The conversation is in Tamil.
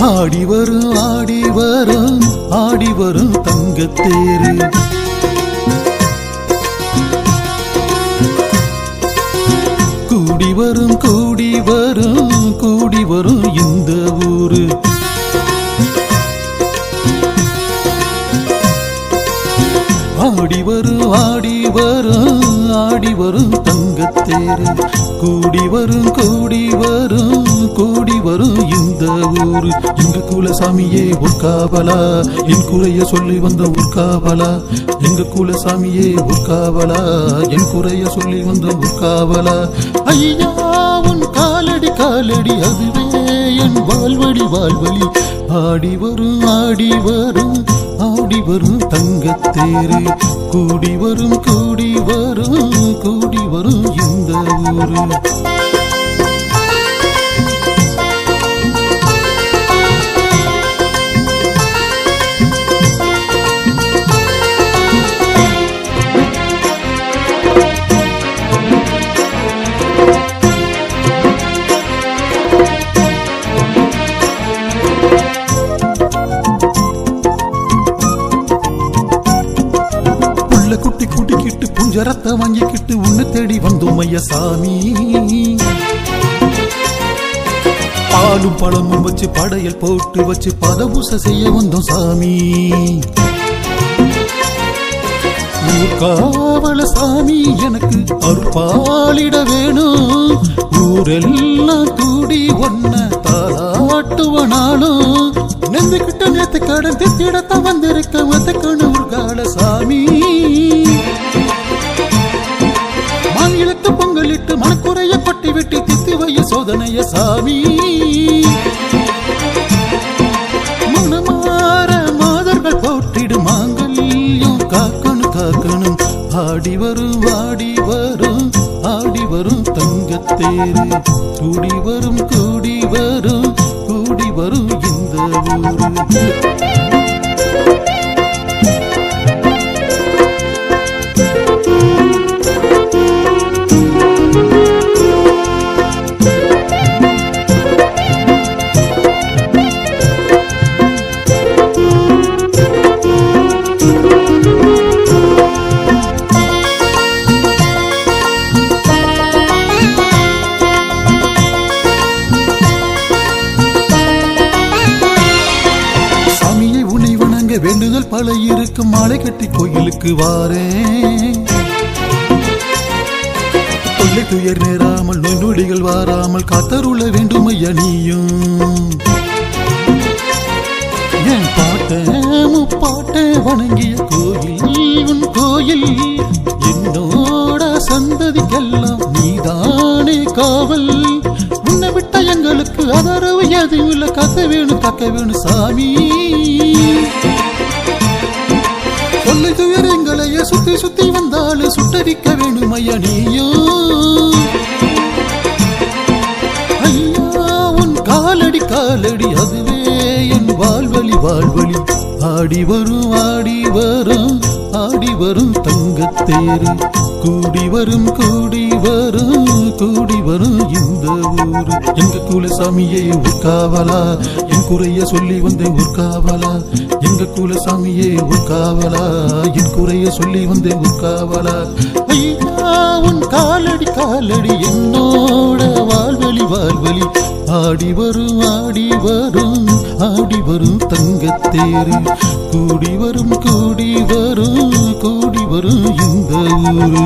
ஆடி வரும் ஆடி வரும் ஆடி வரும் தங்கத்தேரு கூடி வரும் கூடி வரும் கூடி வரும் இந்த ஊரு ஆடி வரும் ஆடி வரும் ஆடி வரும் தங்கத்தேரு கூடி வரும் கூடி வரும் கூடி வரும் இந்த ஊரு எங்க குலசாமியே உட்காவலா என் குறைய சொல்லி வந்த உட்காவலா எங்க குலசாமியே உட்காவலா என் குறைய சொல்லி வந்த உட்காவலா ஐயா உன் காலடி காலடி அதுவே என் வாழ்வடி வாழ்வழி ஆடி வரும் ஆடி வரும் ஆடி வரும் தங்கத்தேரு கூடி வரும் கூடி வரும் கூடி வரும் இந்த ஊரு குட்டி குட்டிக்கிட்டு புஞ்சரத்தை வாங்கிக்கிட்டு உன்னை தேடி வந்தோம் ஐயா சாமி பாலும் பழமும் வச்சு படையல் போட்டு வச்சு பதபூசை செய்ய வந்தோம் சாமி ஊர்காவல சாமி எனக்கு அருள்பாலிட வேணும் ஊரெல்லாம் கூடி ஒன்ன தாளாட்டுவனாலும் நெந்துக்கிட்ட நேத்து கடன் திட்டிடத்தான் வந்திருக்க ஒத்தக்கணு ஊர்கால சாமி மாநிலத்து பொங்கலிட்டு மனக்குறைய கொட்டி விட்டு தித்து வைய சோதனைய சாமி மனமாற மாதர்கள் போட்டிடு மாங்கல்யம் காக்கணும் காக்கணும் ஆடி வரும் ஆடி வரும் ஆடி வரும் தங்கத்தேரு கூடி வரும் கூடி வரும் கூடி வரும் இந்த ஊரு வேண்டுதல் பல இருக்கு மாலை கட்டி கோயிலுக்கு வாரேன் தொல்லை துயர் நேராமல் நோய் நொடிகள் வாராமல் காத்தருள வேண்டும் ஐயா நீயும் என் பாட்ட முப்பாட்ட வணங்கிய கோயில் உன் கோயில் என்னோட சந்ததிக்கெல்லாம் நீதானே காவல் உன்னை விட்ட எங்களுக்கு ஆதரவு எதுவும் இல்ல காக்க வேணும் சாமி கொள்ளை துயர் எங்களைய சுத்தி சுத்தி வந்தாலும் சுட்டரிக்க வேணும் ஐயா நீயோ ஐயா உன் காலடி காலடி அதுவே என் வாழ்வழி வாழ்வழி ஆடி வரும் ஆடி வரும் ஆடி வரும் தங்கத்தேரு கூடி வரும் கூடி வரும் கூடி வரும் இந்த ஊரு எங்க குலசாமியை உட்காவலா என் குறைய சொல்லி வந்தேன் உட்காவலா எங்க குலசாமியை உட்காவலா என் குறைய சொல்லி வந்தேன் உட்காவலா ஐயா உன் காலடி காலடி என்னோட வாழ்வழி வாழ்வழி ஆடி வரும் ஆடி வரும் ஆடி வரும் தங்கத்தேரு கூடி வரும் கூடி வரும் கூடி வரும் இந்த ஊரு